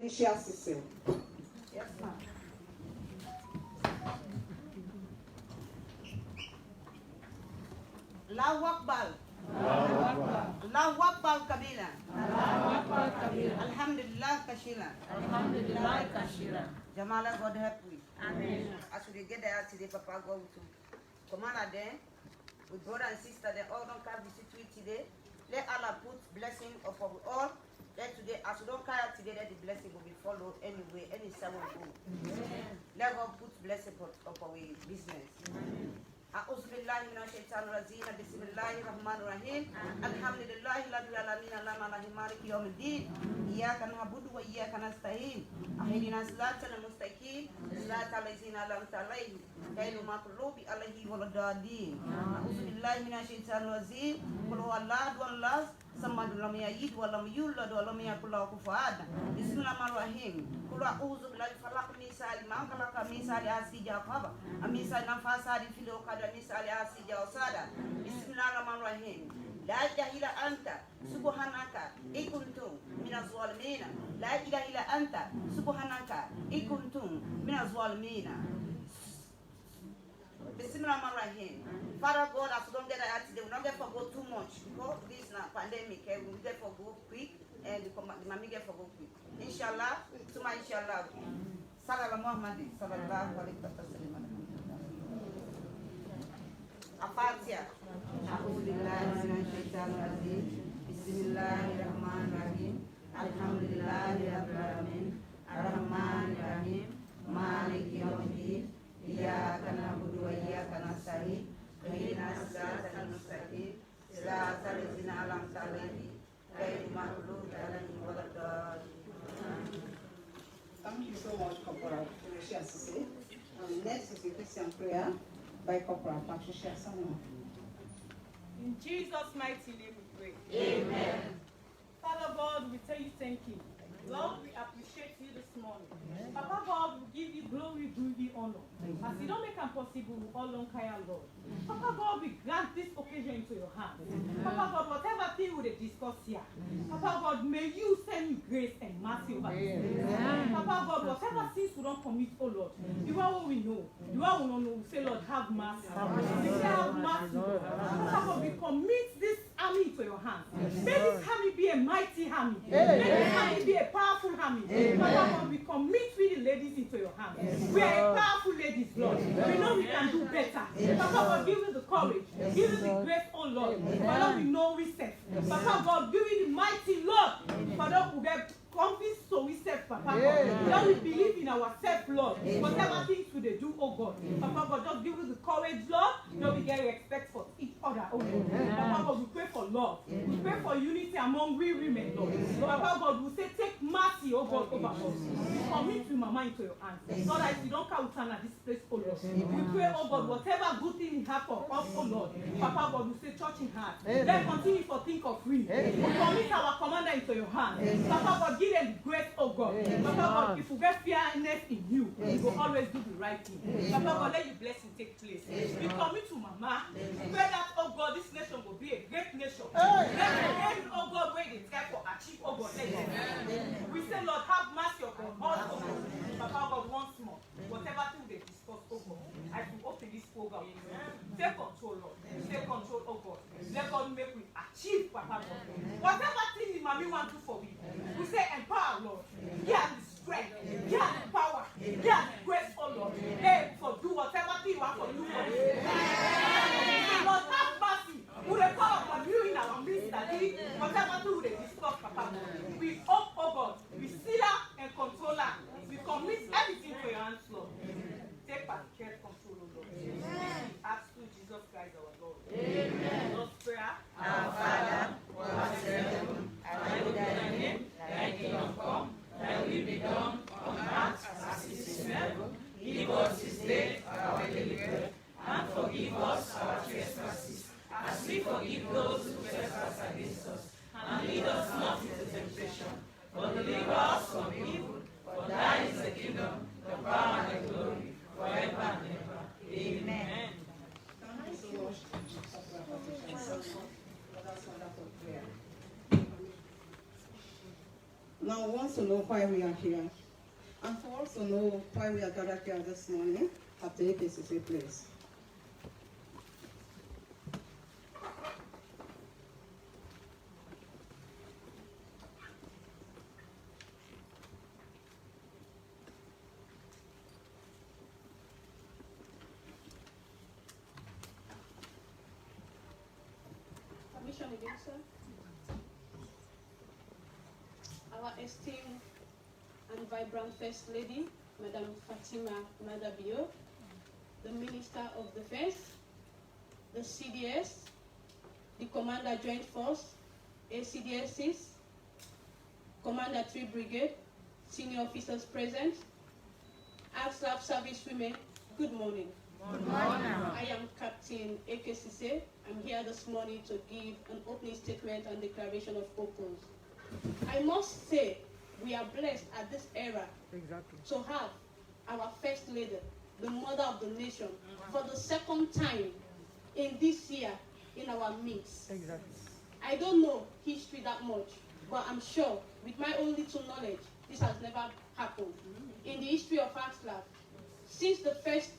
HerExcellence. Yes, ma'am. Allahu Akbar. Allahu Akbar kabila. Alhamdulillah kashila. Jamala, God help we. Amen. As we get there today, Papa, go to Commander there, with brother and sister, they all don't come visit we today. Let Allah put blessing upon we all. Let today, as we don't carry out today, let the blessing will be followed anyway, any sermon go. Let God put blessing upon we business. أعوذ بالله من الشيطان الرجيم بسم الله الرحمن الرحيم الحمد لله رب العالمين اللهم مالك يوم الدين إياك نعبد وإياك نستعين اهدنا الصراط المستقيم صراط الذين أنعمت عليهم غير المغضوب عليهم ولا الضالين أعوذ بالله من الشيطان الرجيم قل هو الله أحد الله الصمد لم يلد ولم يولد ولم يكن له كفوا أحد بسم الله الرحمن الرحيم قل أعوذ بالله فلق من شر ما خلق من شر حاسد إذا وقب من شر النفاثات في العقد من شر حاسد إذا حسد بسم الله الرحمن الرحيم لا إله إلا أنت سبحانك إن كنت من الظالمين لا إله إلا أنت سبحانك إن كنت من الظالمين Bismillahirrahmanirrahim. Father God, as we don't get that today, we don't get forgo too much because this now pandemic, we get forgo quick and the mommy get forgo quick. Inshallah, suma inshallah. Sallallahu Muhammad, sallallahu alaihi wasallam. Al-Fatiha. A'udhu billahi minash shaitanir rajim. Bismillahirrahmanirrahim. Alhamdulillahi rabbil alamin. Ar-Rahmanir Rahim. Maliki yawmiddin. إياك نعبد وإياك نستعين اهدنا الصراط المستقيم صراط الذين أنعمت عليهم غير المغضوب عليهم ولا الضالين. Thank you so much, Corporal Patricia Sise. Next is a Christian prayer by Corporal Patricia Samuel. In Jesus' mighty name we pray. Amen. Father God, we tell you thank you. Lord, we appreciate you this morning. Papa God, we give you glory, we give you honor. As you don't make it possible, we all long care, Lord. Papa God, we grant this occasion into your hands. Papa God, whatever thing we discuss here, Papa God, may you send you grace and mercy over us. Papa God, whatever sins we don't commit, oh Lord, you are what we know. You are what we don't know. We say, Lord, have mercy. We say, have mercy. Papa God, we commit this army into your hands. May this army be a mighty army. May this army be a powerful army. Papa God, we commit with the ladies into your hands. We are a powerful ladies, Lord. We know we can do better. Papa God, give us the courage. Give us the grace, oh Lord. Father, we know we serve. Papa God, give us the mighty Lord. Father, we get convinced so we serve, Papa God. Lord, we believe in ourselves, Lord. Whatever things we do, oh God. Papa God, just give us the courage, Lord. Lord, we get respect for each other, oh Lord. Papa God, we pray for love. We pray for unity among we women, Lord. Papa God, we say, take mercy, oh God, over us. We commit with Mama into your hands. Lord, as you don't count at this place, oh Lord. We pray, oh God, whatever good thing you have for us, oh Lord. Papa God, we say, church in heart. Let continue to think of we. We commit our commander into your hands. Papa God, give them the grace, oh God. Papa God, if we get fearness in you, we will always do the right thing. Papa God, let your blessing take place. We commit to Mama. Pray that, oh God, this nation will be a great nation. Let the end, oh God, where they try to achieve, oh God, let them. We say, Lord, have mercy upon us, oh God. Papa God, once more, whatever thing they discuss, oh God, I will open this program. Take control, Lord. Take control, oh God. Let God make we achieve, Papa God. Whatever thing the mommy want to for we say empower, Lord. Yeah, the strength. Yeah, the power. Yeah, the grace, oh Lord. Hey, for do whatever thing you want for you. Lord, have mercy. We will call upon you in our midst, Daddy. Whatever thing we discuss, Papa. We hope, oh God. We see her and control her. We commit everything for your hands, Lord. Take part, care, control, oh Lord. We ask through Jesus Christ, our Lord. Amen. Lord's prayer. Our Father, who art in heaven, hallowed be thy name. Thy kingdom come, thy will be done on earth as it is in heaven. Give us this day our daily bread, and forgive us our trespasses, as we forgive those who trespass against us. And lead us not into temptation, but deliver us from evil. For thine is the kingdom, the power, and the glory, forever and ever. Amen. Thank you so much, Corporal Patricia, for that wonderful prayer. Now, once to know why we are here. And for us to know why we are gathered here this morning at the AKCC place. Permission again, sir. Our esteemed and vibrant First Lady, Madam Fatima Maada, the Minister of Defense, the CDS, the Commander Joint Force, ACDSs, Commander 3 Brigade, senior officers present, RSLAF service women, good morning. Good morning. I am Captain AKCC. I'm here this morning to give an opening statement and declaration of purpose. I must say, we are blessed at this era to have our First Lady, the Mother of the Nation, for the second time in this year in our midst. I don't know history that much, but I'm sure with my own little knowledge, this has never happened. In the history of RSLAF, since the first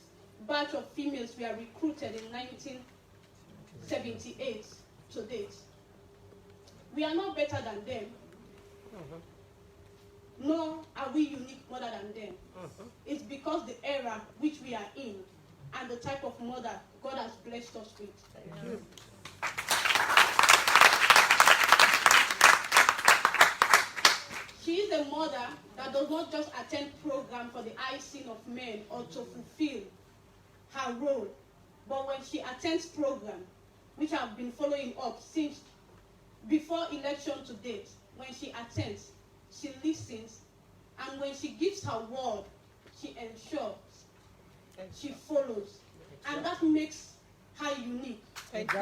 batch of females were recruited in 1978 to date, we are not better than them, nor are we unique more than them. It's because the era which we are in and the type of mother God has blessed us with. Thank you. She is a mother that does not just attend program for the icing of men or to fulfill her role, but when she attends program, which I've been following up since before election to date, when she attends, she listens, and when she gives her word, she ensures, she follows, and that makes her unique. Thank you.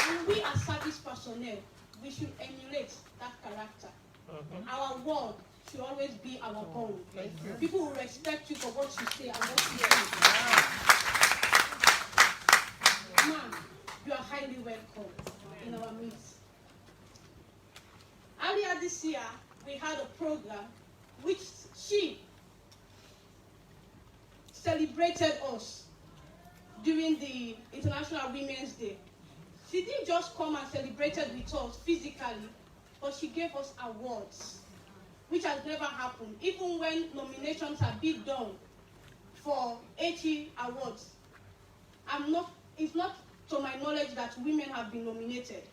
And we as service personnel, we should emulate that character. Our word should always be our bond. People will respect you for what you say and what you do. Ma'am, you are highly welcome in our midst. Earlier this year, we had a program which she celebrated us during the International Women's Day. She didn't just come and celebrated with us physically, but she gave us awards, which has never happened. Even when nominations are being done for HE awards, it's not to my knowledge that women have been nominated.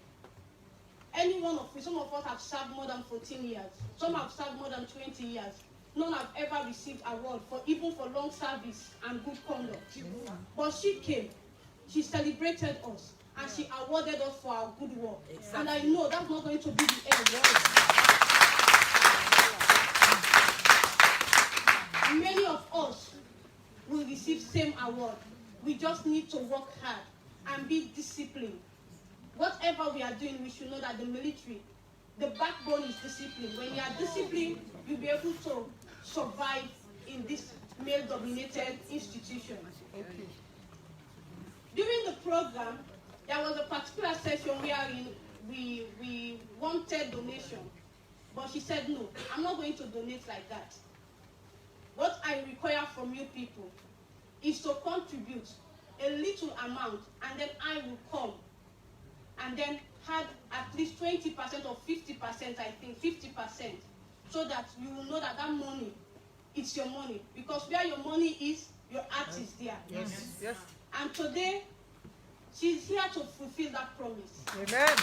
Some of us have served more than 14 years. Some have served more than 20 years. None have ever received award even for long service and good conduct. But she came, she celebrated us, and she awarded us for our good work. And I know that's not going to be the end. Many of us will receive same award. We just need to work hard and be disciplined. Whatever we are doing, we should know that the military, the backbone is discipline. When you are disciplined, you'll be able to survive in this male-dominated institution. During the program, there was a particular session wherein we wanted donation, but she said, no, I'm not going to donate like that. What I require from you people is to contribute a little amount, and then I will come and then had at least 20% or 50%, I think, 50%, so that you will know that that money, it's your money. Because where your money is, your heart is there. Yes. Yes. And today, she's here to fulfill that promise. Amen.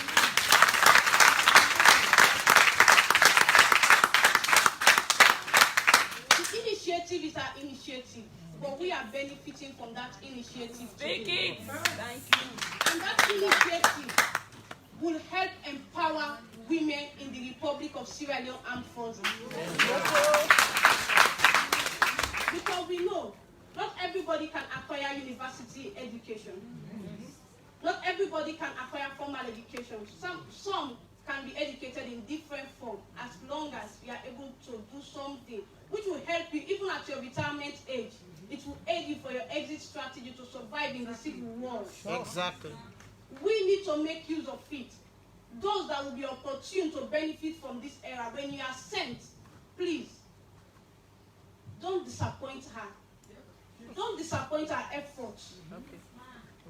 The initiative is our initiative, but we are benefiting from that initiative. Thank you. And that initiative will help empower women in the Republic of Sierra Leone Armed Forces. Because we know not everybody can acquire university education. Not everybody can acquire formal education. Some can be educated in different forms as long as we are able to do something which will help you even at your retirement age. It will aid you for your exit strategy to survive in the civil war. Exactly. We need to make use of it. those that will be opportune to benefit from this era, when you are sent, please, don't disappoint her. Don't disappoint her efforts. Okay.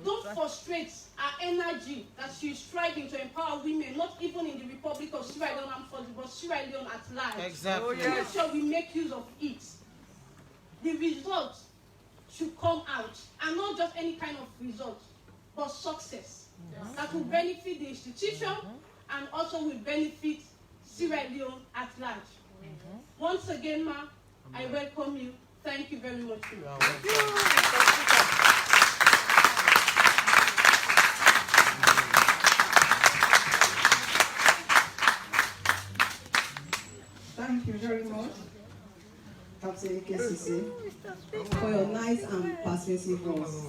Don't frustrate her energy that she is striving to empower women, not even in the Republic of Sierra Leone Armed Forces, but Sierra Leone at large. Exactly. Oh, yes. Make sure we make use of it. The results should come out, and not just any kind of result, but success that will benefit the institution and also will benefit Sierra Leone at large. Once again, ma, I welcome you. Thank you very much. Thank you very much, Captain KCC, for your nice and persuasive words.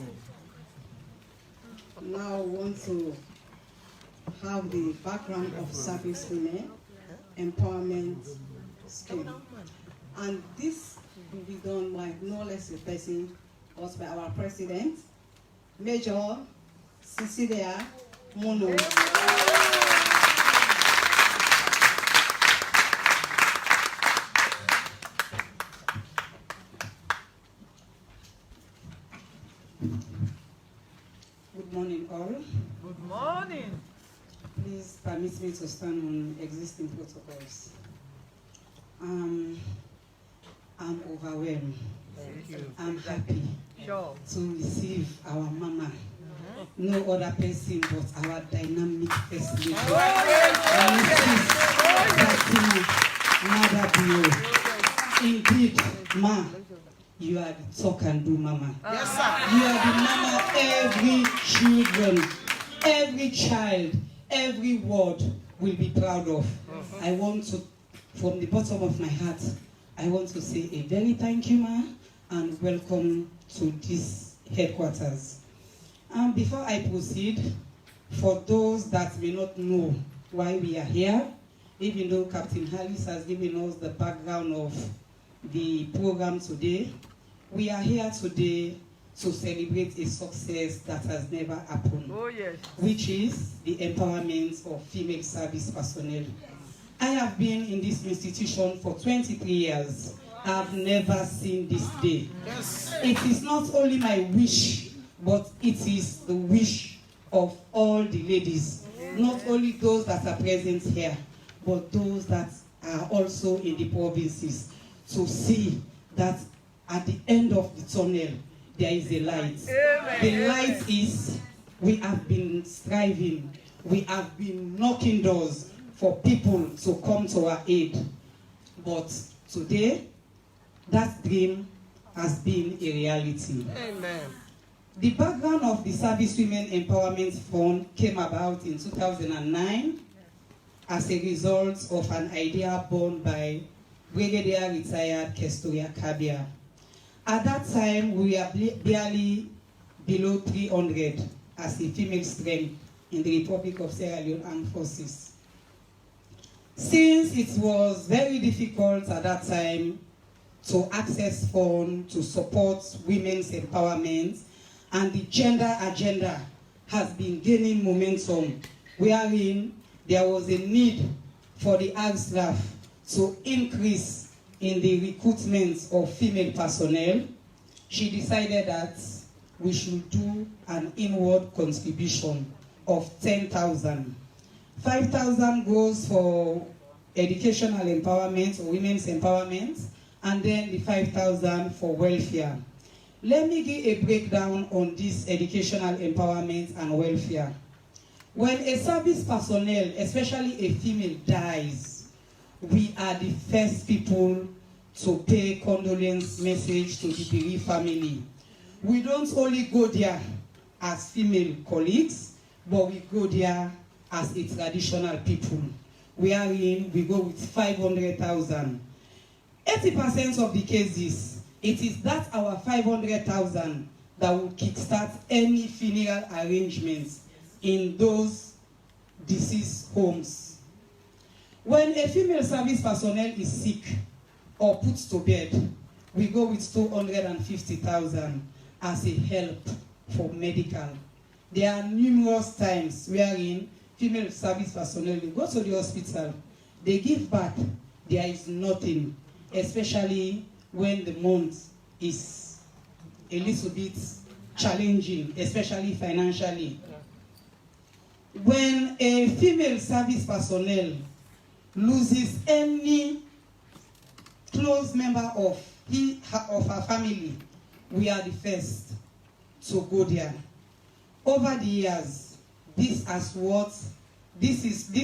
Now I want to have the background of service women empowerment scheme. And this will be done by no less a person but by our president, Major Cecilia Mono. Good morning, all. Good morning. Please permit me to stand on existing protocols. I'm overwhelmed. Thank you. I'm happy Sure. to receive our mama. No other person but our dynamic first lady. Mrs. Fatima Maada. Indeed, ma, you are the talk and do mama. Yes, sir. You are the mama every children, every child, every word will be proud of. I want to, from the bottom of my heart, I want to say a very thank you, ma, and welcome to this headquarters. And before I proceed, for those that may not know why we are here, even though Captain Harris has given us the background of the program today, we are here today to celebrate a success that has never happened, Oh, yes. which is the empowerment of female service personnel. I have been in this institution for 23 years. I've never seen this day. Yes. It is not only my wish, but it is the wish of all the ladies, not only those that are present here, but those that are also in the provinces, to see that at the end of the tunnel, there is a light. Amen. The light is, we have been striving, we have been knocking doors for people to come to our aid. But today, that dream has been a reality. Amen. The background of the Service Women Empowerment Fund came about in 2009 as a result of an idea born by Brigadier retired Kestoria Kabia. At that time, we were barely below 300 as a female strength in the Republic of Sierra Leone Armed Forces. Since it was very difficult at that time to access funds to support women's empowerment, and the gender agenda has been gaining momentum, wherein there was a need for the RSLAF to increase in the recruitment of female personnel, she decided that we should do an inward contribution of 10,000. 5,000 goes for educational empowerment or women's empowerment, and then the 5,000 for welfare. Let me give a breakdown on this educational empowerment and welfare. When a service personnel, especially a female, dies, we are the first people to pay condolence message to the bereaved family. We don't only go there as female colleagues, but we go there as a traditional people, wherein we go with 500,000. 80% of the cases, it is that our 500,000 that will kickstart any funeral arrangements in those deceased homes. When a female service personnel is sick or put to bed, we go with 250,000 as a help for medical. There are numerous times wherein female service personnel, they go to the hospital, they give back, there is nothing, especially when the month is a little bit challenging, especially financially. When a female service personnel loses any close member of her family, we are the first to go there. Over the years, this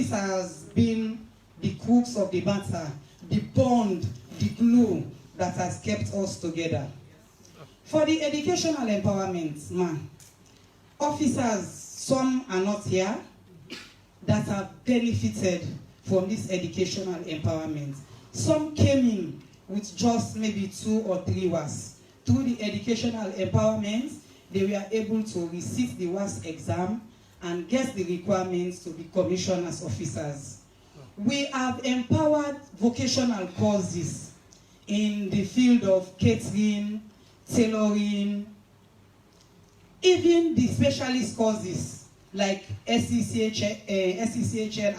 has been the crux of the matter, the bond, the glue that has kept us together. For the educational empowerment, officers, some are not here, that have benefited from this educational empowerment. Some came in with just maybe 2 or 3 words. Through the educational empowerment, they were able to receive the WAS exam and get the requirements to be commissioned as officers. We have empowered vocational courses in the field of catering, tailoring, even the specialist courses like SCCHN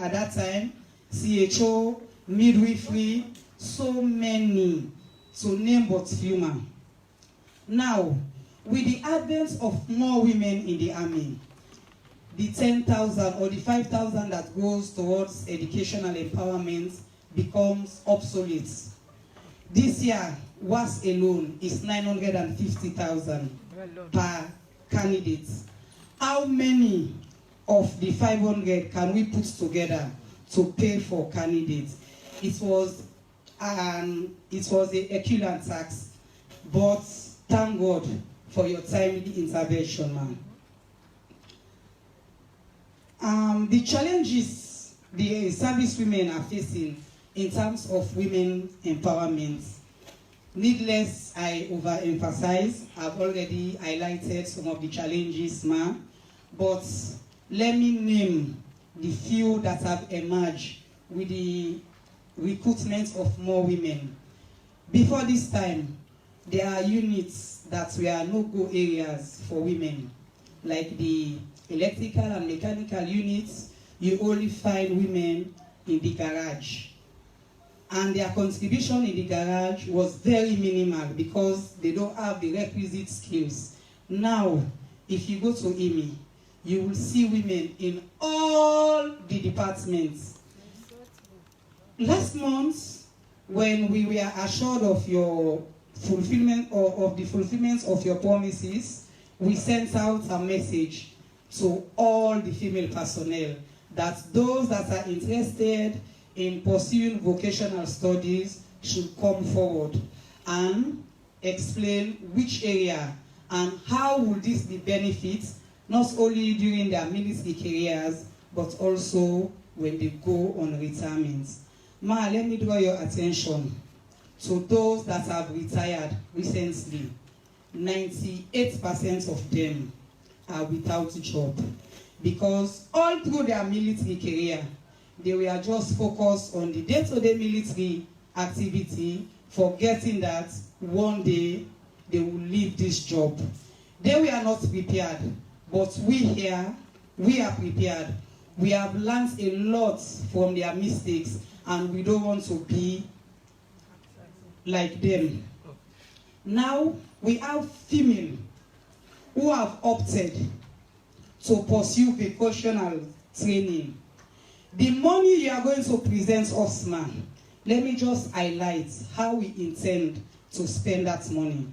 at that time, CHO, midwifery, so many, to name but few. Now, with the advent of more women in the army, the 10,000 or the 5,000 that goes towards educational empowerment becomes obsolete. This year, WAS alone is 950,000 per candidate. How many of the 500 can we put together to pay for candidates? It was a Herculean task, but thank God for your timely intervention, ma'am. The challenges the service women are facing in terms of women empowerment, needless I overemphasize. I've already highlighted some of the challenges, ma'am, but let me name the few that have emerged with the recruitment of more women. Before this time, there are units that were no-go areas for women, like the electrical and mechanical units. You only find women in the garage. And their contribution in the garage was very minimal because they don't have the requisite skills. Now, if you go to IMI, you will see women in all the departments. Last month, when we were assured of your fulfillment or of the fulfillment of your promises, we sent out a message to all the female personnel that those that are interested in pursuing vocational studies should come forward and explain which area and how will this be benefit, not only during their military careers, but also when they go on retirement. Ma, let me draw your attention to those that have retired recently. 98% of them are without a job because all through their military career, they were just focused on the day-to-day military activity, forgetting that one day they will leave this job. They were not prepared, but we here, we are prepared. We have learned a lot from their mistakes, and we don't want to be like them. Now, we have female who have opted to pursue vocational training. The money you are going to present us, ma'am, let me just highlight how we intend to spend that money.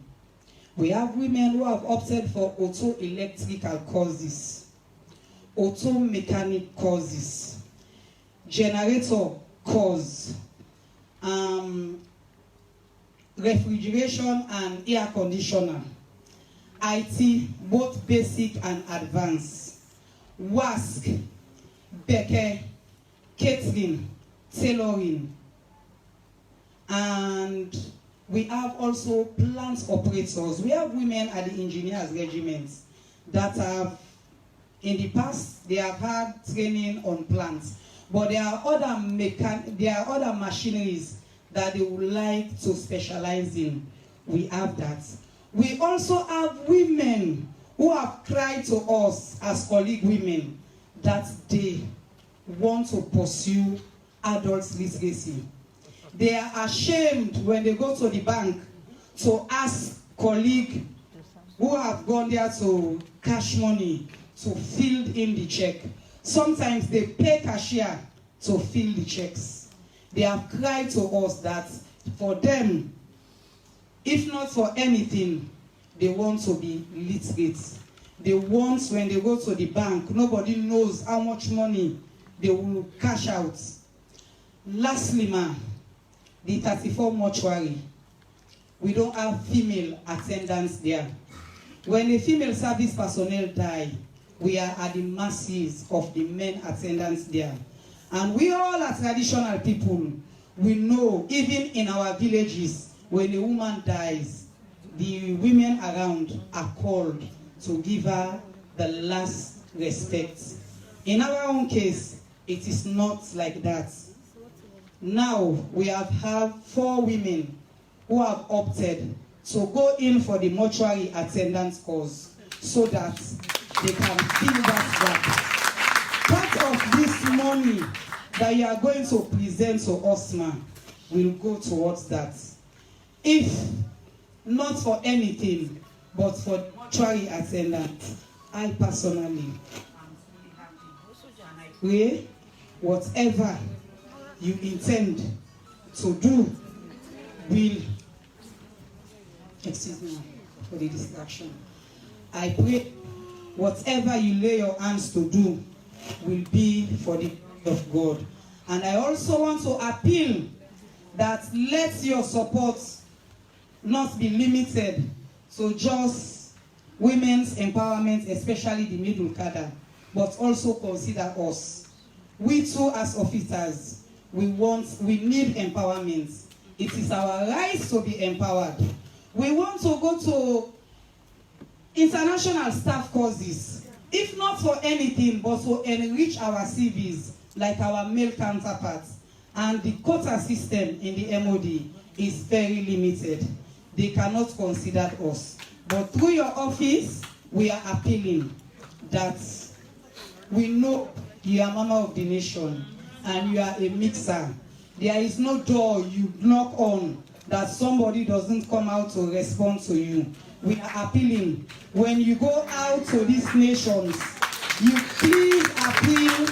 We have women who have opted for auto electrical courses, auto mechanic courses, generator course, refrigeration and air conditioner, IT, both basic and advanced, WASC, Beke, catering, tailoring, and we have also plant operators. We have women at the engineers regiments that have, in the past, they have had training on plants, but there are other machineries that they would like to specialize in. We have that. We also have women who have cried to us as colleague women that they want to pursue adult literacy. They are ashamed when they go to the bank to ask colleagues who have gone there to cash money to fill in the check. Sometimes they pay cashier to fill the checks. They have cried to us that for them, if not for anything, they want to be literate. They want, when they go to the bank, nobody knows how much money they will cash out. Lastly, the 34 mortuary, we don't have female attendants there. When a female service personnel die, we are at the mercies of the men attendants there. And we all as traditional people, we know, even in our villages, when a woman dies, the women around are called to give her the last respect. In our own case, it is not like that. Now, we have had 4 women who have opted to go in for the mortuary attendance course so that they can fill that gap. Part of this money that you are going to present to us, will go towards that. If not for anything, but for the mortuary attendant, I personally pray whatever you intend to do will, excuse me for the distraction, I pray whatever you lay your hands to do will be for the glory of God. And I also want to appeal that let your support not be limited to just women's empowerment, especially the middle cadre, but also consider us. We too, as officers, we need empowerment. It is our right to be empowered. We want to go to international staff courses, if not for anything, but to enrich our CVs like our male counterparts. And the quota system in the MOD is very limited. They cannot consider us. But through your office, we are appealing that we know you are mama of the nation and you are a mixer. There is no door you knock on that somebody doesn't come out to respond to you. We are appealing. When you go out to these nations, you please appeal.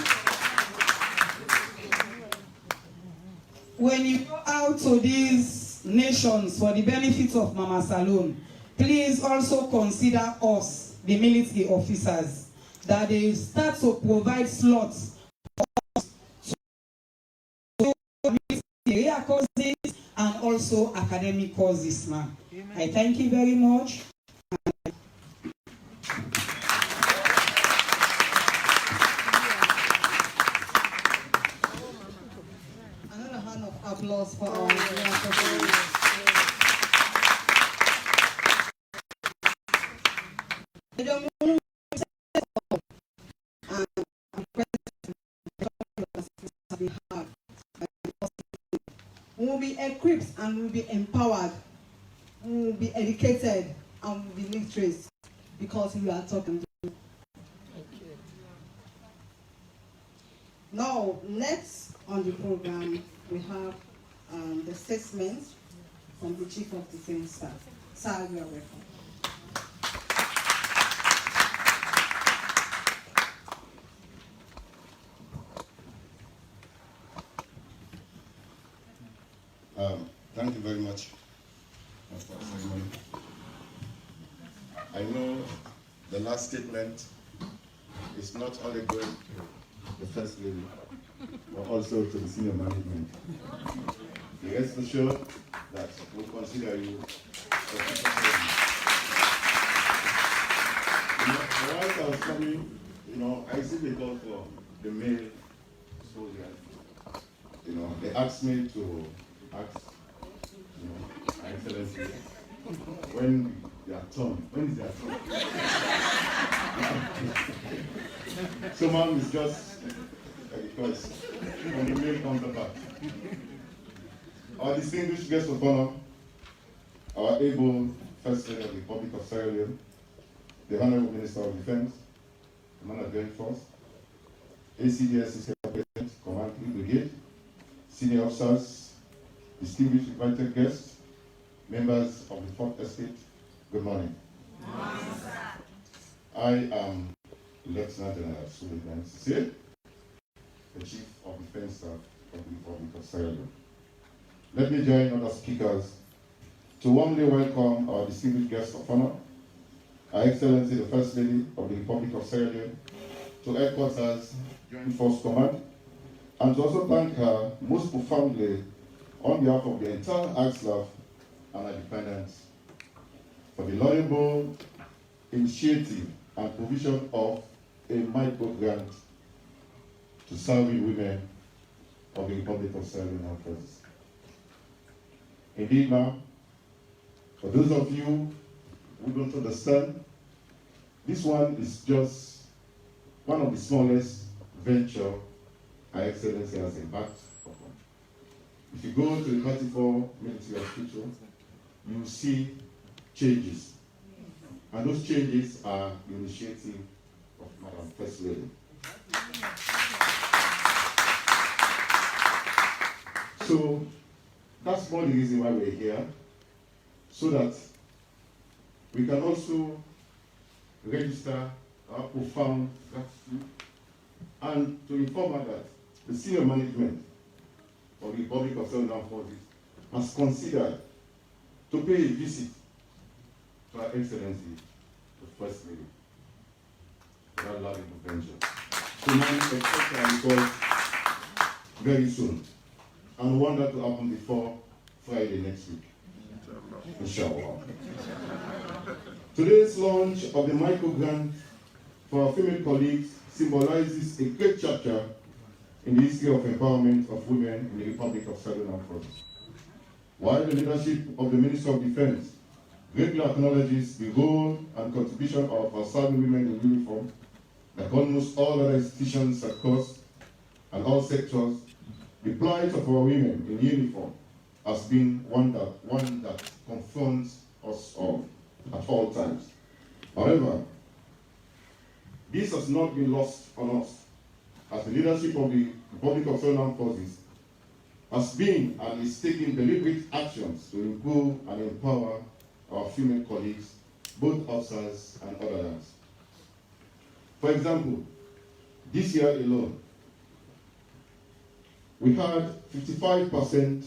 When you go out to these nations for the benefit of Mama Salome, please also consider us, the military officers, that they start to provide slots for us to do career courses and also academic courses, ma'am. I thank you very much. Another hand of applause for our performance. We will be equipped and we will be empowered. We will be educated and we will be literate because we are talking to you. Now, next on the program, we have the statement from the Chief of Defense Staff. Sir, you are welcome. Thank you very much for the ceremony. I know the last statement is not only going to the First Lady, but also to the senior management. Rest assured that we consider you while I was coming, I see the call for the male soldiers. They asked me to ask, Excellency, when their turn, when is their turn? So ma'am is just because when the male counterpart. Our distinguished guest of honor, our able First Lady of the Republic of Sierra Leone, the Honorable Minister of Defense, the Man of the Air Force, ACDS is here. President, Command 3 Brigade, senior officers, distinguished invited guests, members of the 4th Estate, good morning. Good morning, sir. I am Lieutenant General Suleiman Sise, the Chief of Defense Staff of the Republic of Sierra Leone. Let me join other speakers to warmly welcome our distinguished guest of honor, Her Excellency the First Lady of the Republic of Sierra Leone, to headquarters, Joint Force Command, and to also thank her most profoundly on behalf of the entire RSLAF and her dependents for the laudable initiative and provision of a micro grant to serving women of the Republic of Sierra Leone. Indeed, now, for those of you who don't understand, this one is just one of the smallest venture Her Excellency has embarked upon. If you go to the 34 military hospital, you will see changes. And those changes are the initiative of Madam First Lady. So that's one the reason why we're here, so that we can also register our profound gratitude and to inform her that the senior management of the Republic of Sierra Leone has considered to pay a visit to Her Excellency, the First Lady, for that laudable venture. So now we expect a report very soon, and want that to happen before Friday next week. Inshallah. Today's launch of the micro grant for our female colleagues symbolizes a great chapter in the history of empowerment of women in the Republic of Sierra Leone. While the leadership of the Minister of Defense greatly acknowledges the role and contribution of our serving women in uniform, like almost all other institutions across and all sectors, the plight of our women in uniform has been one that confronts us all at all times. However, this has not been lost on us, as the leadership of the Republic of Sierra Leone Forces has been and is taking deliberate actions to improve and empower our female colleagues, both officers and other ranks. For example, this year alone, we had 55%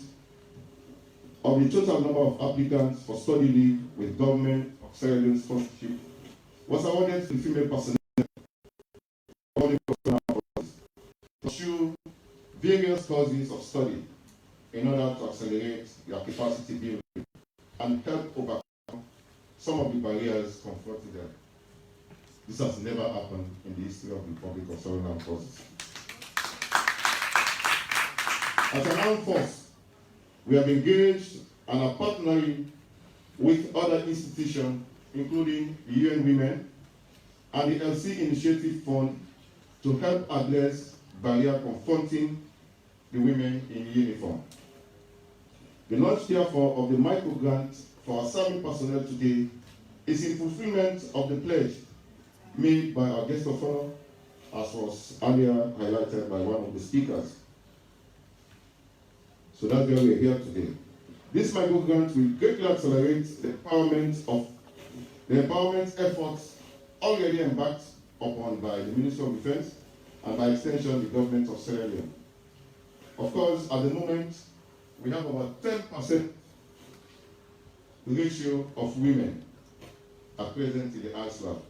of the total number of applicants for study leave with government of Sierra Leone sponsorship was awarded to female personnel to pursue various courses of study in order to accelerate their capacity building and help overcome some of the barriers confronting them. This has never happened in the history of the Republic of Sierra Leone Forces. As an armed force, we have engaged and are partnering with other institutions, including the UN Women and the LC Initiative Fund, to help address barriers confronting the women in uniform. The launch, therefore, of the micro grant for our serving personnel today is in fulfillment of the pledge made by our guest of honor, as was earlier highlighted by one of the speakers. So that's why we're here today. This micro grant will greatly accelerate the empowerment efforts already embarked upon by the Ministry of Defense and by extension the government of Sierra Leone. Of course, at the moment, we have about 10% ratio of women at present in the RSLAF.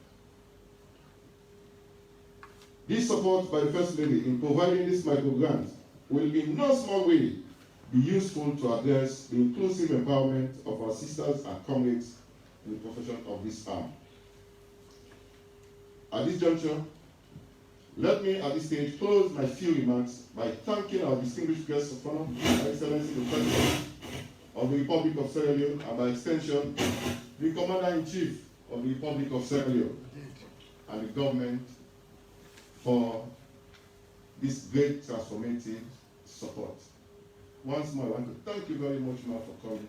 This support by the First Lady in providing this micro grant will in no small way be useful to address the inclusive empowerment of our sisters and comrades in the profession of this arm. At this juncture, let me at this stage close my few remarks by thanking our distinguished guests of honor, Her Excellency the President of the Republic of Sierra Leone, and by extension, the Commander-in-Chief of the Republic of Sierra Leone, and the government for this great transformative support. Once more, I want to thank you very much now for coming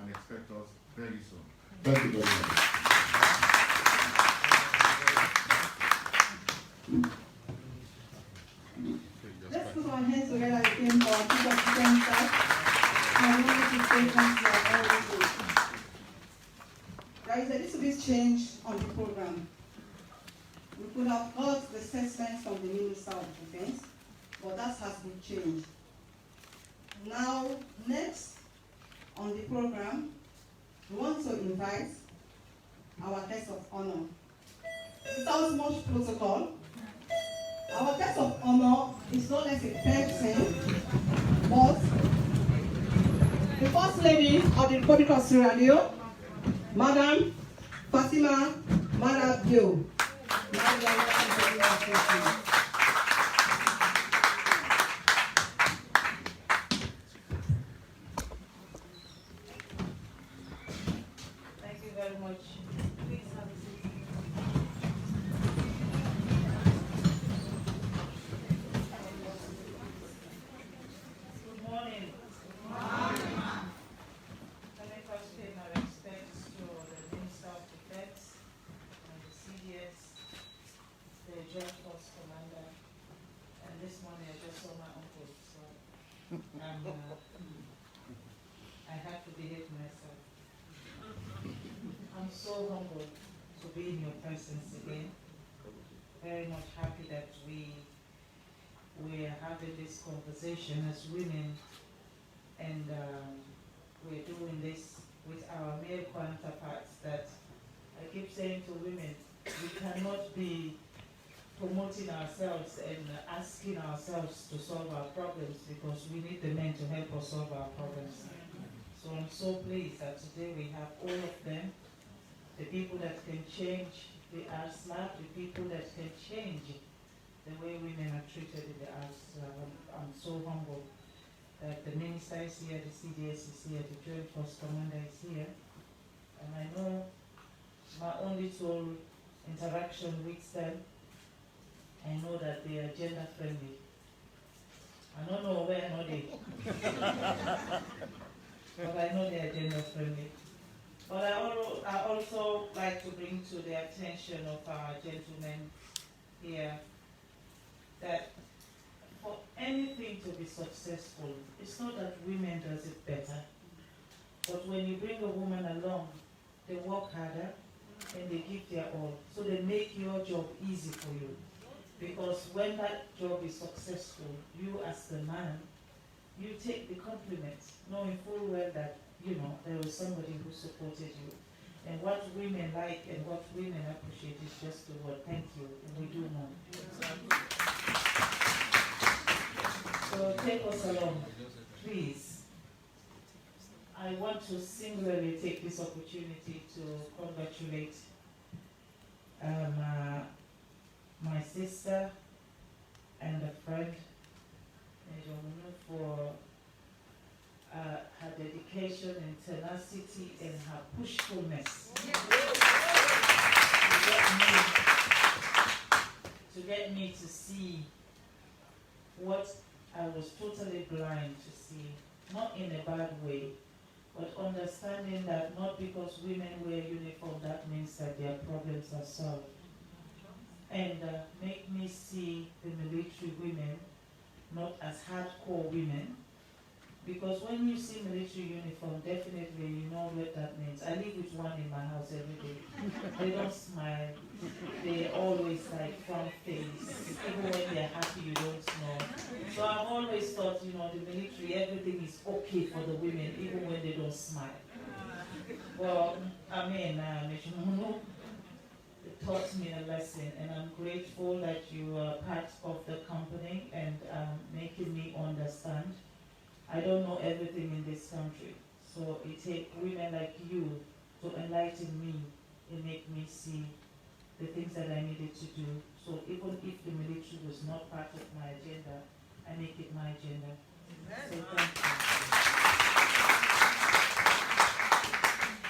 and expect us very soon. Thank you very much. teachers student staff. I wanted to say thank you always. There is a little bit change on the program. We could have got the assessment from the Minister of Defense, but that has been changed. Now, next on the program, we want to invite our guest of honor. Without much protocol, our guest of honor is not less a person, but the First Lady of the Republic of Sierra Leone, Madam Fatima Maada. Thank you very much. Please have a seat. Good morning. Let me first pay my respects to the Minister of Defense and the CDS, the Joint Force Commander, and this morning I just saw my uncle, so I have to behave myself. I'm so humbled to be in your presence again. Very much happy that we're having this conversation as women, and we're doing this with our male counterparts. That I keep saying to women, we cannot be promoting ourselves and asking ourselves to solve our problems, because we need the men to help us solve our problems. So I'm so pleased that today we have all of them, the people that can change the RSLAF, the people that can change the way women are treated in the RSLAF. I'm so humbled that the Minister is here, the CDS is here, the Joint Force Commander is here. And I know my only two interaction with them, I know that they are gender friendly. I don't know where or they, but I know they are gender friendly. But I also like to bring to the attention of our gentlemen here that for anything to be successful, it's not that women does it better, but when you bring a woman along, they work harder and they give their all. So they make your job easy for you. Because when that job is successful, you as the man, you take the compliments, knowing full well that, you know, there was somebody who supported you. And what women like and what women appreciate is just the word thank you, and we do more. So take us along, please. I want to singularly take this opportunity to congratulate my sister and a friend, for her dedication and tenacity and her pushfulness to get me to see what I was totally blind to see, not in a bad way, but understanding that not because women wear uniform, that means that their problems are solved. And make me see the military women not as hardcore women, because when you see military uniform, definitely you know what that means. I live with one in my house every day. They don't smile. They always like front face. Even when they're happy, you don't know. So I've always thought, you know, the military, everything is okay for the women, even when they don't smile. Well, I mean, it taught me a lesson, and I'm grateful that you are part of the company and making me understand. I don't know everything in this country, so it takes women like you to enlighten me and make me see the things that I needed to do. So even if the military was not part of my agenda, I make it my agenda. So thank you.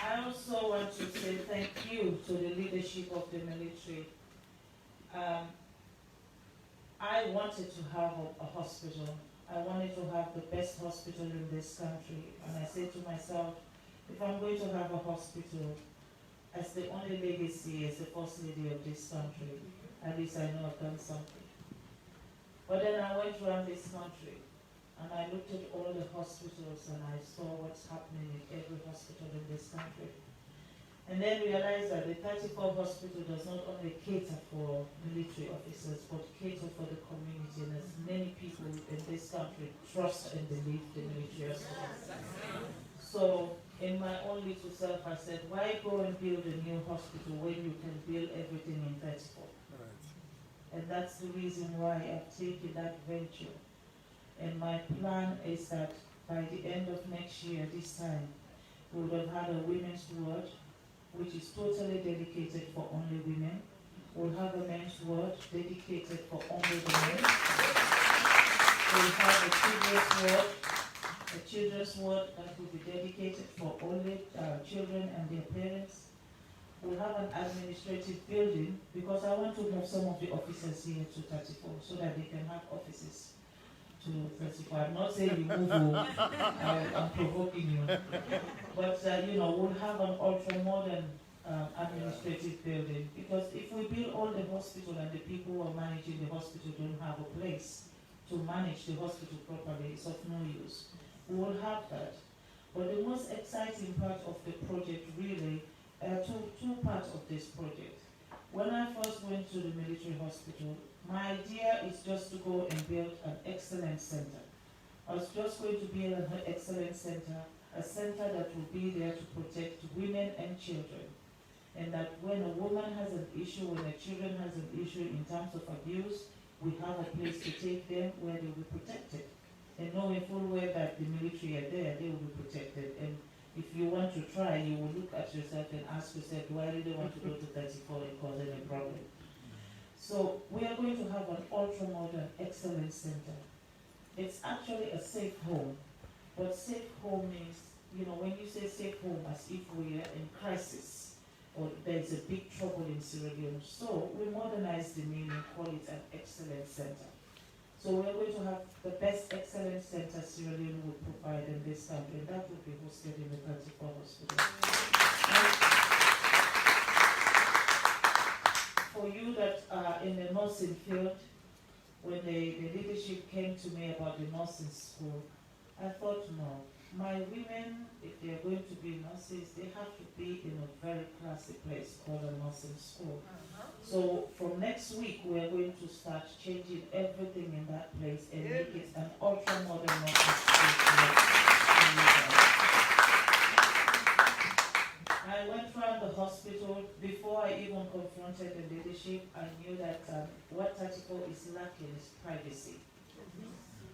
I also want to say thank you to the leadership of the military. I wanted to have a hospital. I wanted to have the best hospital in this country. And I said to myself, if I'm going to have a hospital, as the only legacy as the first lady of this country, at least I know I've done something. But then I went around this country, and I looked at all the hospitals and I saw what's happening in every hospital in this country. And then realized that the 34 hospital does not only cater for military officers, but cater for the community. And as many people in this country trust and believe the military hospitals. So in my own little self, I said, why go and build a new hospital when you can build everything in 34? Right. And that's the reason why I've taken that venture. And my plan is that by the end of next year, this time, we would have had a women's ward, which is totally dedicated for only women. We'll have a men's ward dedicated for only the men. We'll have a children's ward that will be dedicated for only children and their parents. We'll have an administrative building because I want to move some of the officers here to 34 so that they can have offices to 34. I'm not saying you move home, I'm provoking you. But, we'll have an ultra-modern administrative building because if we build all the hospital and the people who are managing the hospital don't have a place to manage the hospital properly, it's of no use. We will have that. But the most exciting part of the project really, two parts of this project. When I first went to the military hospital, my idea is just to go and build an excellence center. I was just going to build an excellence center, a center that will be there to protect women and children. And that when a woman has an issue, when a children has an issue in terms of abuse, we have a place to take them where they will be protected. And knowing full well that the military are there, they will be protected. And if you want to try, you will look at yourself and ask yourself, do I really want to go to 34 and cause any problem? So we are going to have an ultra-modern excellence center. It's actually a safe home. But safe home means, when you say safe home, as if we are in crisis, or there's a big trouble in Sierra Leone. So we modernize the name and call it an excellence center. So we're going to have the best excellence center Sierra Leone will provide in this country, and that will be hosted in the 34 hospital. For you that are in the nursing field, when the leadership came to me about the nursing school, I thought, no, my women, if they're going to be nurses, they have to be in a very classy place called a nursing school. So from next week, we're going to start changing everything in that place and make it an ultra-modern nursing school. I went around the hospital. Before I even confronted the leadership, I knew that what 34 is lacking is privacy.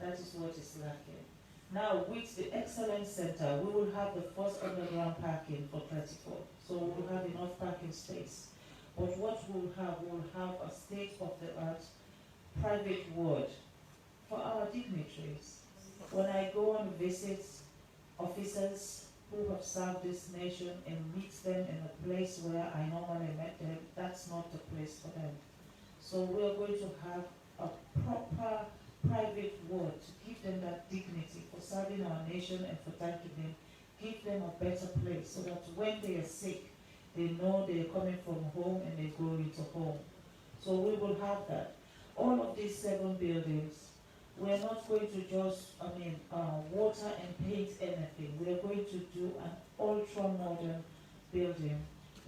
That is what is lacking. Now, with the Excellence Center, we will have the first underground parking for 34. So we will have enough parking space. But what we'll have a state-of-the-art private ward for our dignitaries. When I go and visit officers who have served this nation and meet them in a place where I normally met them, that's not the place for them. So we're going to have a proper private ward to give them that dignity for serving our nation and for thanking them, give them a better place so that when they are sick, they know they're coming from home and they go into home. So we will have that. All of these 7 buildings, we're not going to just, water and paint anything. We are going to do an ultra-modern building.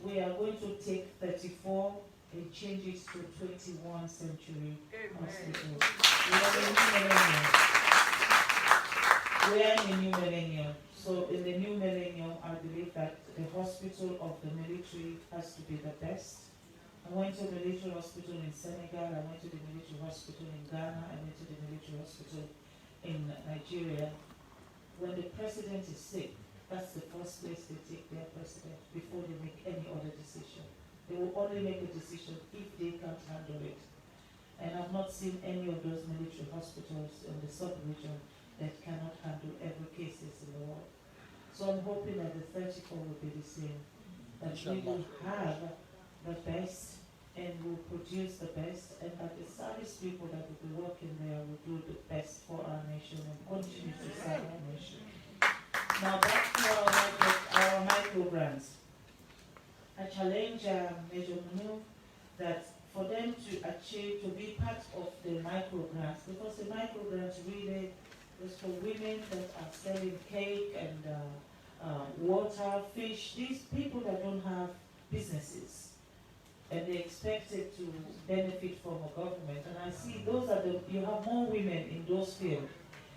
We are going to take 34 and change it to 21st century hospital. We are in the new millennium. So in the new millennium, I believe that the hospital of the military has to be the best. I went to the military hospital in Senegal, I went to the military hospital in Ghana, I went to the military hospital in Nigeria. When the president is sick, that's the first place they take their president before they make any other decision. They will only make a decision if they can't handle it. And I've not seen any of those military hospitals in the sub-region that cannot handle every cases in the world. So I'm hoping that the 34 will be the same. That we will have the best and will produce the best, and that the service people that will be working there will do the best for our nation and continue to serve our nation. Now back to our micro grants. I challenge Major Manu that for them to achieve, to be part of the micro grants, because the micro grants really It's for women that are selling cake and water, fish, these people that don't have businesses. And they expected to benefit from a government. And I see those are you have more women in those fields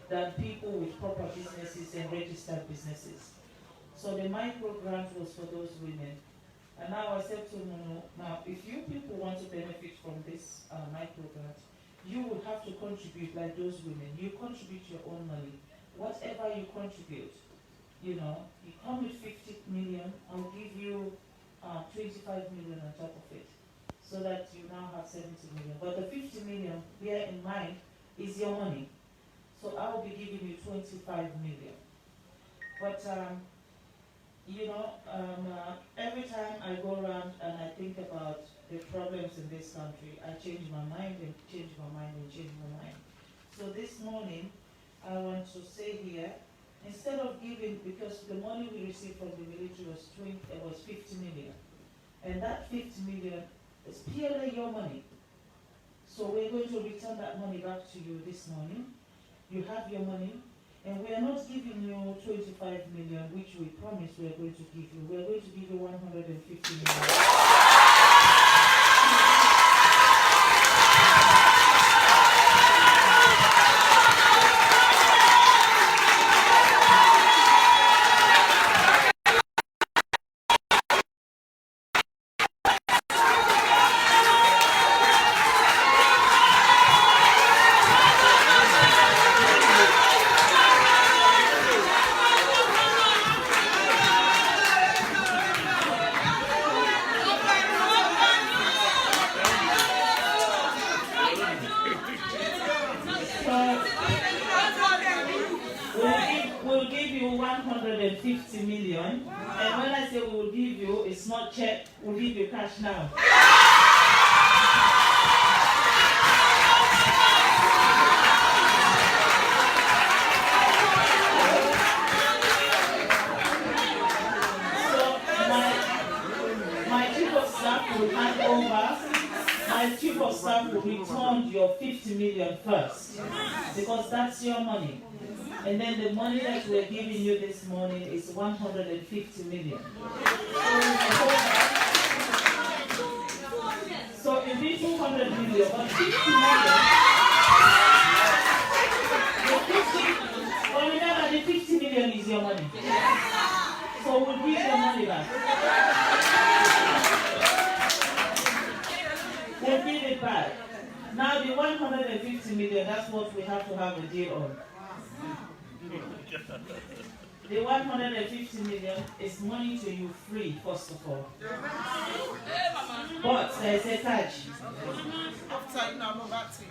than people with proper businesses and registered businesses. So the micro grant was for those women. And now I said to Mono, now if you people want to benefit from this micro grant, you will have to contribute like those women. You contribute your own money. Whatever you contribute, you know, you come with 50 million, I'll give you 25 million on top of it, so that you now have 70 million. But the 50 million, bear in mind, is your money. So I will be giving you 25 million. But, you know, every time I go around and I think about the problems in this country, I change my mind and change my mind and change my mind. So this morning, I want to say here, instead of giving, because the money we received from the military was 50 million. And that 50 million is purely your money. So we're going to return that money back to you this morning. You have your money, and we are not giving you 25 million, which we promised we are going to give you. We are going to give you 150 million. We'll give you 150 million, and when I say we will give you, it's not check, we'll give you cash now. So my chief of staff will hand over. My chief of staff will return your 50 million first, because that's your money. And then the money that we're giving you this morning is 150 million. So it'll be 200 million, but 50 million. But remember, the 50 million is your money. So we'll give your money back. We'll give it back. Now the 150 million, that's what we have to have a deal on. The 150 million is money to you free, first of all. But there's a catch. After you know about it.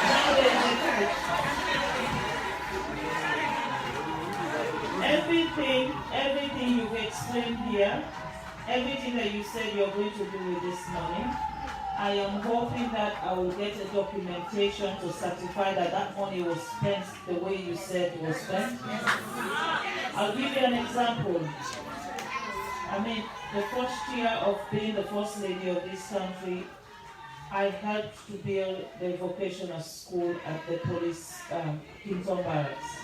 Now there's a catch. Everything you've explained here, everything that you said you're going to do with this money, I am hoping that I will get a documentation to certify that that money was spent the way you said it was spent. I'll give you an example. I mean, the first year of being the first lady of this country, I helped to build the vocational school at the police Kingston Barracks.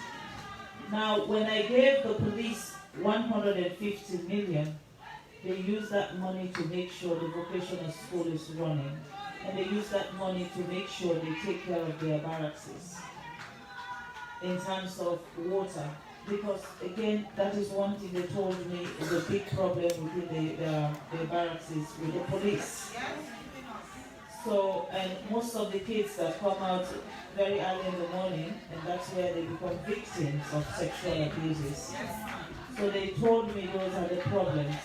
Now, when I gave the police 150 million, they use that money to make sure the vocational school is running. And they use that money to make sure they take care of their barracks in terms of water. Because again, that is one thing they told me is a big problem within the barracks with the police. So, and most of the kids that come out very early in the morning, and that's where they become victims of sexual abuses. So they told me those are the problems.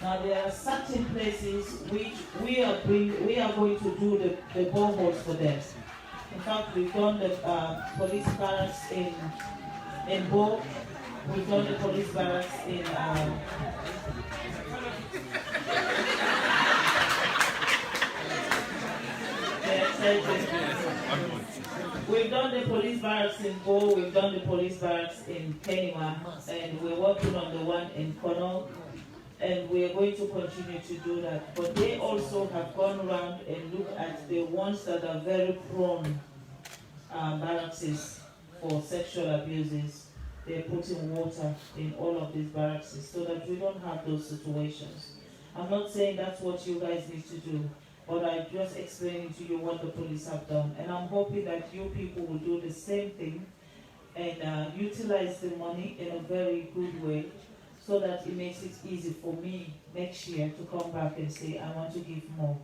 Now there are certain places which we are going to do the boreholes for them. In fact, we've done the police barracks in Bo. We've done the police barracks in we've done the police barracks in Bo, we've done the police barracks in Kenima, and we're working on the one in Connaught. and we are going to continue to do that. But they also have gone around and looked at the ones that are very prone barracks for sexual abuses. They're putting water in all of these barracks so that we don't have those situations. I'm not saying that's what you guys need to do, but I'm just explaining to you what the police have done. And I'm hoping that you people will do the same thing and utilize the money in a very good way so that it makes it easy for me next year to come back and say, I want to give more.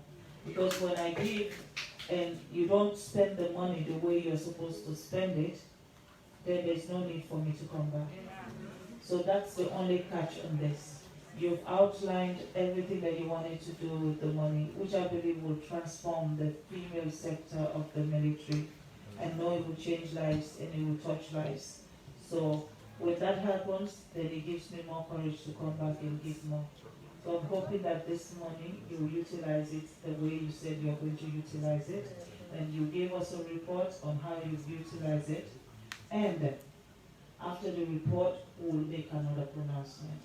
Because when I give and you don't spend the money the way you're supposed to spend it, then there's no need for me to come back. So that's the only catch on this. You've outlined everything that you wanted to do with the money, which I believe will transform the female sector of the military. I know it will change lives and it will touch lives. So when that happens, then it gives me more courage to come back and give more. So I'm hoping that this morning you will utilize it the way you said you're going to utilize it. And you gave us a report on how you've utilized it. And after the report, we'll make another pronouncement.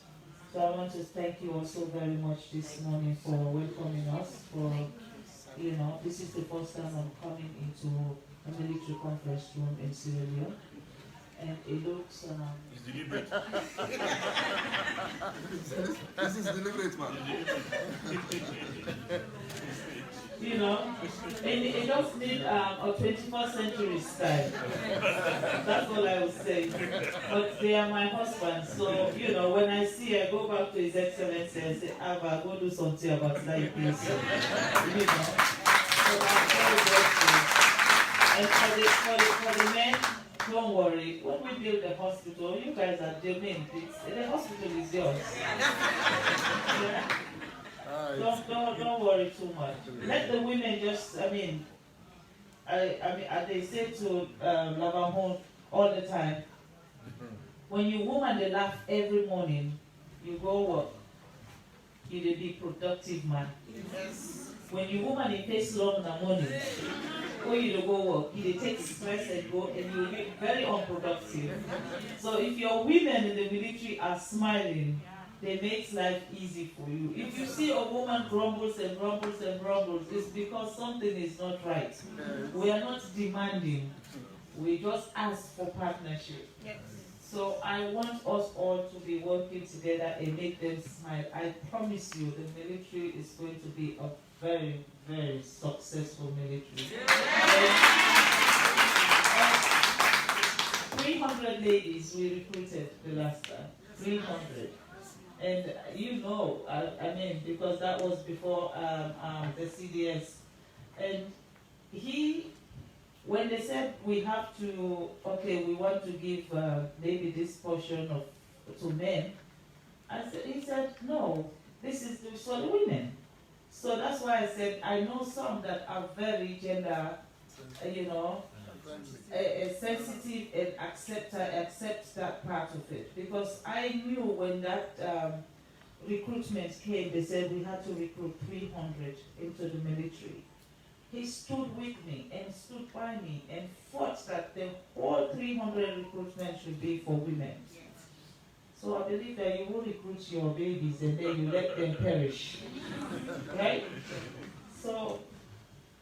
So I want to thank you also very much this morning for welcoming us. This is the first time I'm coming into a military conference room in Sierra Leone. And it looks... It's deliberate. This is deliberate, man. It does need a 21st century style. That's all I would say. But they are my husband, so, when I see, I go back to His Excellency and say, Ava, go do something about like this. So I'm very grateful. And for the men, don't worry. When we build the hospital, you guys are the main. The hospital is yours. Yeah. Don't worry too much. Let the women just, they say to Lavahon all the time, when you woman they laugh every morning, you go work. You will be productive man. Yes. When you woman it takes long in the morning, when you go work, you take stress and go, and you'll be very unproductive. So if your women in the military are smiling, they make life easy for you. If you see a woman grumbles and grumbles and grumbles, it's because something is not right. We are not demanding. We just ask for partnership. Yes. So I want us all to be working together and make them smile. I promise you the military is going to be a very, very successful military. And 300 ladies we recruited the last time. 300. And because that was before the CDS. And when they said we have to, we want to give maybe this portion to men, he said, no, this is for the women. So that's why I said, I know some that are very gender, sensitive and accept that part of it. Because I knew when that recruitment came, they said we had to recruit 300 into the military. He stood with me and stood by me and fought that the whole 300 recruitment should be for women. So I believe that you will recruit your babies and then you let them perish. Right? So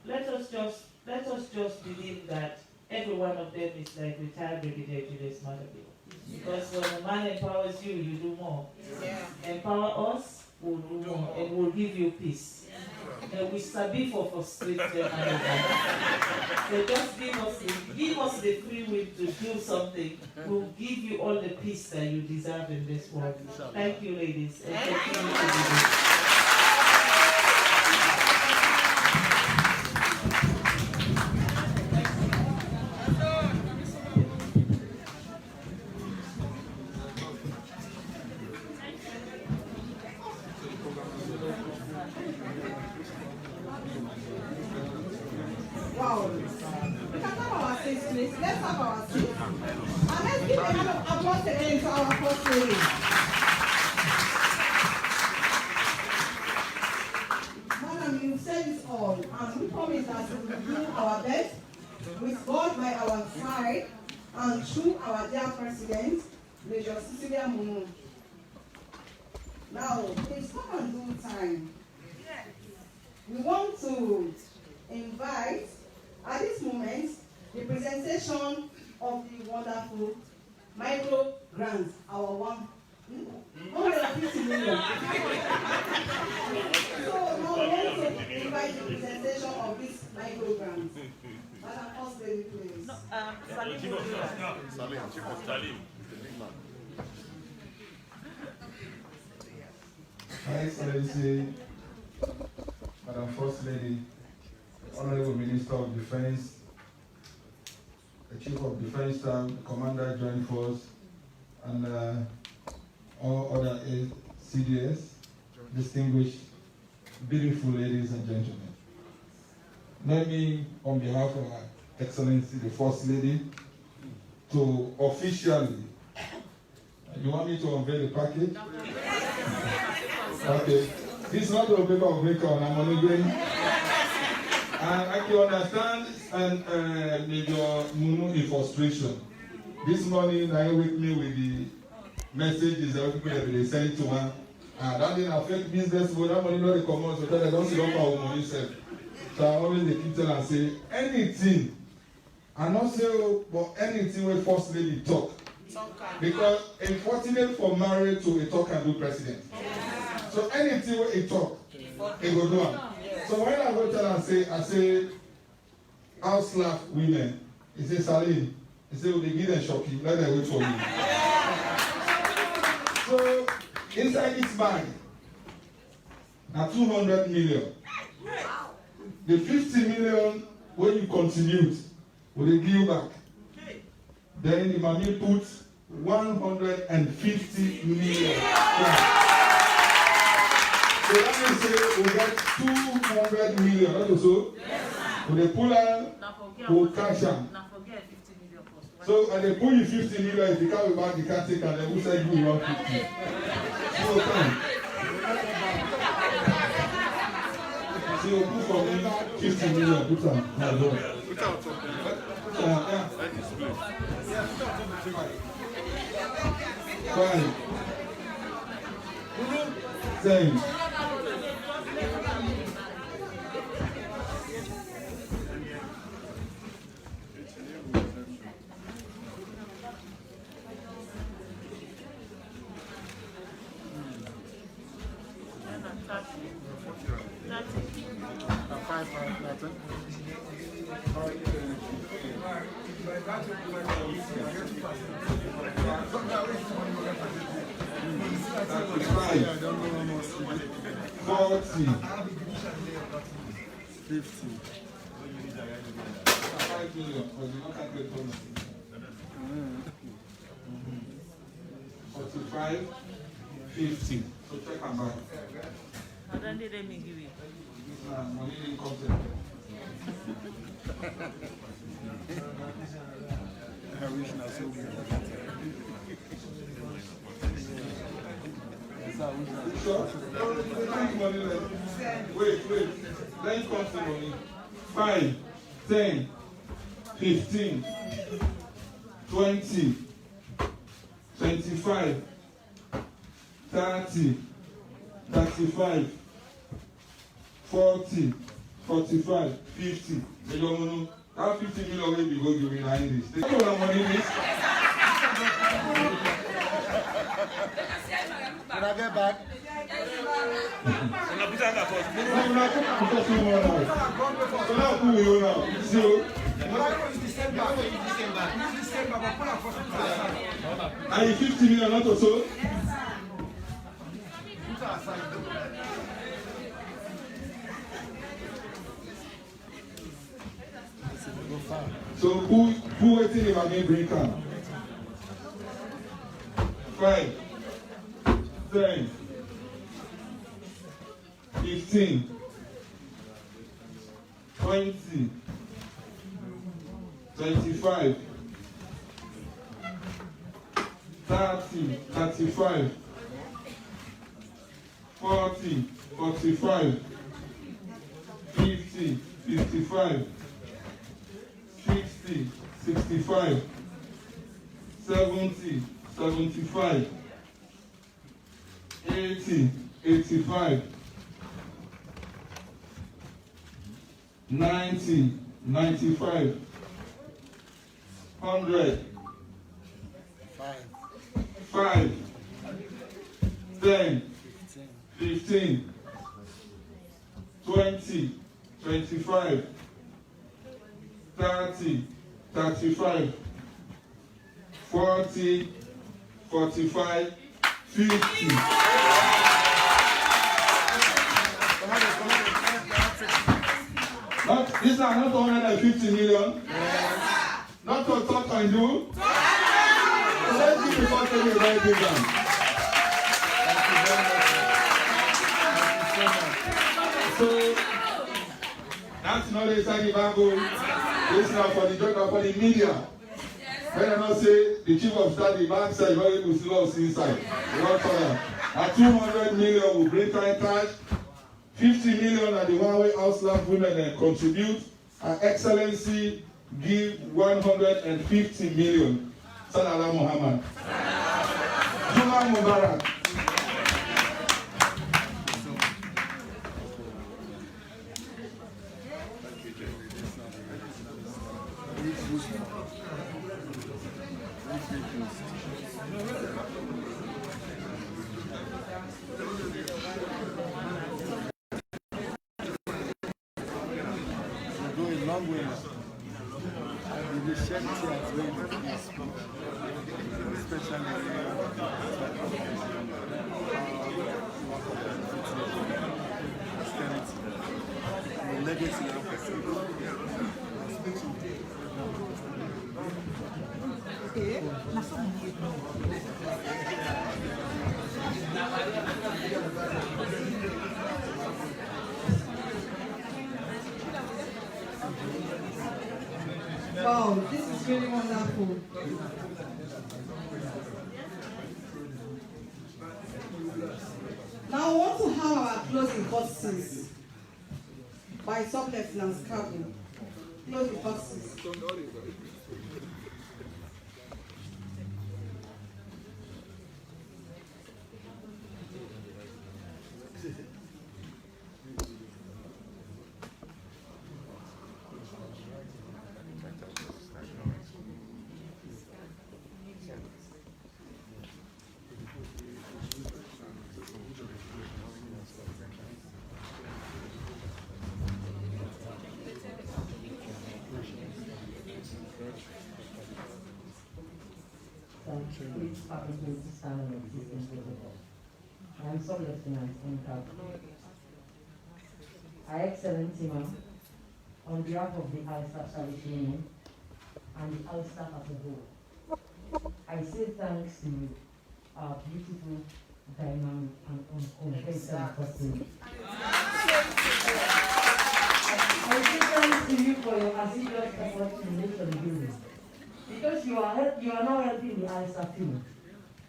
let us just believe that every one of them is like retired Brigadier Julius Madabio. Because when a man empowers you, you do more. Yeah. Empower us, we'll do more, and we'll give you peace. And we sabi for frustrate them. So just give us the free will to do something. We'll give you all the peace that you deserve in this world. Thank you, ladies, and continue to do this. Wow. We can have our seats, please. Let's have our seats. And let's give a round of applause again to our first lady. Madam, you've said it all, and we promise that we will do our best with God by our side and through our dear President, Major Cecilia Munu. Now, it's come and do time. We want to invite, at this moment, the presentation of the wonderful micro grants, our 150 million. So now we want to invite the presentation of this micro grants. Madam First Lady, please. No, Salim. Salim. HerExcellence, Madam First Lady, Honorable Minister of Defense, the Chief of Defense Staff, the Commander Joint Force, and all other CDS, distinguished, beautiful ladies and gentlemen. Let me, on behalf of Her Excellency, the First Lady, to officially, you want me to unveil the package? Okay. This is not the paper of record, I'm only going. And I can understand and Major Munu in frustration. This morning, I wake me with the messages that people have been sent to her. And that didn't affect business, but that money not the common, so that I don't see our money self. So I always keep telling and say, anything, and not say, but anything where First Lady talk. Because it's fortunate for married to a talk and do president. So anything where he talk, he go do it. So when I go tell and say, I say, RSLAF women, he say, Salim, he say, well, they give them shocking, let them wait for you. So inside this bag, now 200 million. The 50 million, when you contribute, will they give you back? Then the mommy puts 150 million. So that means say we get 200 million. Not also? Yes. Will they pull out, will cash out. So and they pull you 50 million. If you can't be back, you can't take, and then who said you want 50? So come. So you put for me 50 million. Put on. Put out. Yeah. Fine. Same. So check and back. Money didn't come to Wait. Then comes the money. 5, 10, 15, 20, 25, 30, 35, 40, 45, 50. You don't know. That 50 million will be going to be behind this. Take your money, this. When I get back. So now who will you now? So, are you 50 million not also? So who waiting if I may bring come? 5, 10, 15, 20, 25, 30, 35, 40, 45, 50, 55, 60, 65, 70, 75, 80, 85, 90, 95, 100, 5, 10, 15, 20, 25, 30, 35, 40, 45, 50. These are not 150 million. Yes. Not to talk and do. So let's give the country a very big hand. So that's not inside the Bible. This is not for the joke, for the media. When I not say the chief of staff, the bank said, you already will still us inside. At 200 million will bring cash. 50 million are the one-way HerExcellence women contribute. HerExcellency give 150 million. Salah Muhammad. Juma Mubarak. Wow, this is really wonderful. Now I want to have our closing courtesies by Sub-Lieutenant Cargo. Closing courtesies. I'm Sub-Lieutenant Nkab. HerExcellence, ma'am, on behalf of the RSLAF Service Union and the RSLAF as a whole, I say thanks to you, our beautiful, dynamic, and unconventional person. I say thanks to you for your assiduous effort in nation building. Because you are now helping the RSLAF team.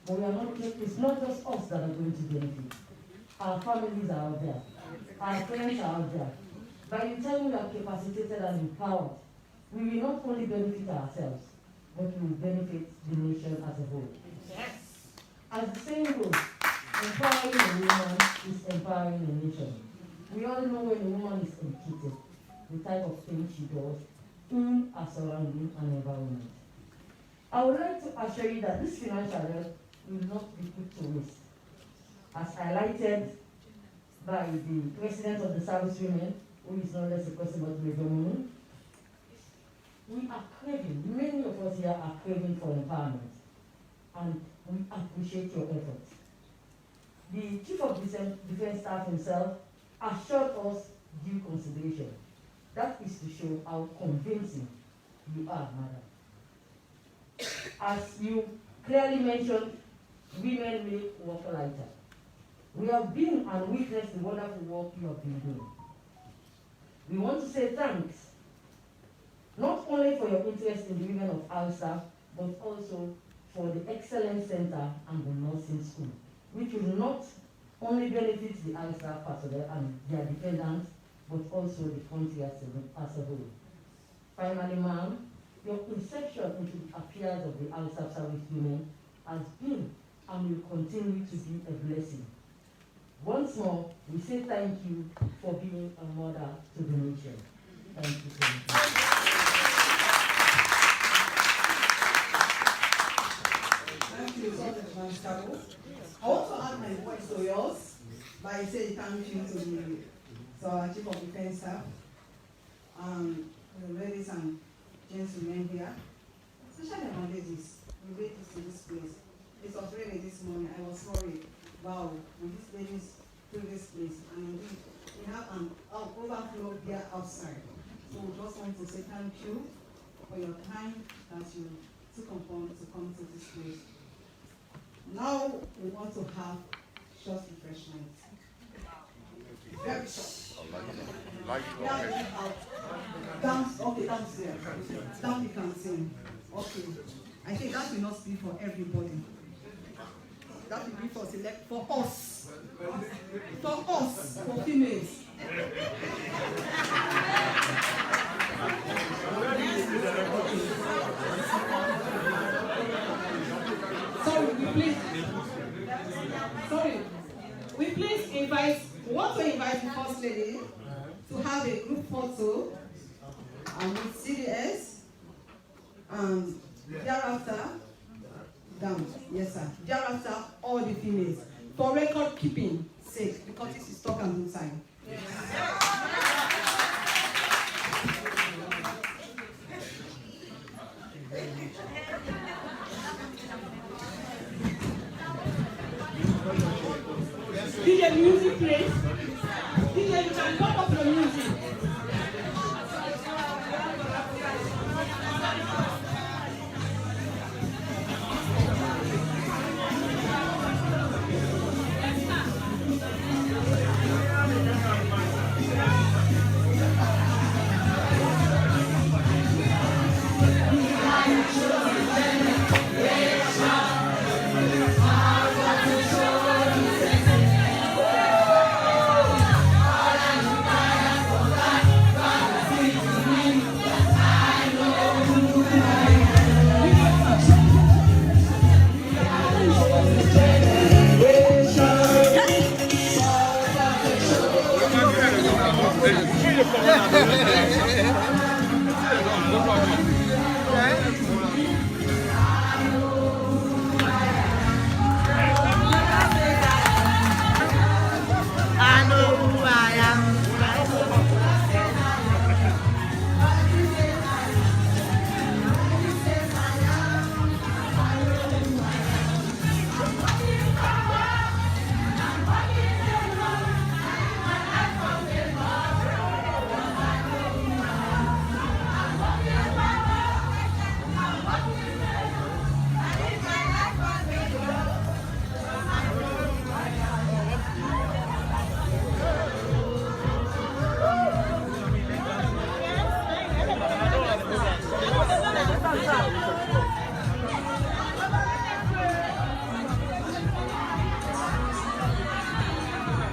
But we are not, it's not just us that are going to benefit. Our families are out there. Our friends are out there. By the time we are capacitated and empowered, we will not only benefit ourselves, but we will benefit the nation as a whole. Yes. As the saying goes, empowering a woman is empowering a nation. We all know when a woman is educated, the type of things she does in a surrounding and environment. I would like to assure you that this financial help will not be put to waste. As highlighted by the president of the service women, who is no less a person but Leone, we are craving, many of us here are craving for empowerment, and we appreciate your efforts. The Chief of Defense Staff himself assured us due consideration. That is to show how convincing you are, madam. As you clearly mentioned, women make work lighter. We have been and witnessed the wonderful work you have been doing. We want to say thanks, not only for your interest in the women of RSLAF, but also for the Excellence Center and the Nursing School, which will not only benefit the RSLAF personnel and their dependents, but also the country as a whole. Finally, ma'am, your inception into the affairs of the RSLAF service women has been and will continue to be a blessing Once more, we say thank you for being a mother to the nation. Thank you so much. Thank you so much, Master. I want to add my voice to yours by saying thank you to our Chief of Defense Staff, the ladies and gentlemen here, especially our ladies. We made this to this place. It was really this morning. I was worried. Wow, when these ladies do this place, and indeed, we have an overflow here outside. So we just want to say thank you for your time that you took upon to come to this place. Now we want to have short refreshment. Very short. Yeah, out. Okay, downstairs. Down you can sing. Okay. I think that will not speak for everybody. That will be for select for us. For us, for females. We want to invite the First Lady to have a group photo with CDS, and thereafter, yes sir, thereafter all the females, for record keeping sake, because this is talk and do time. DJ, music please. DJ, you can pop up your music. Hey,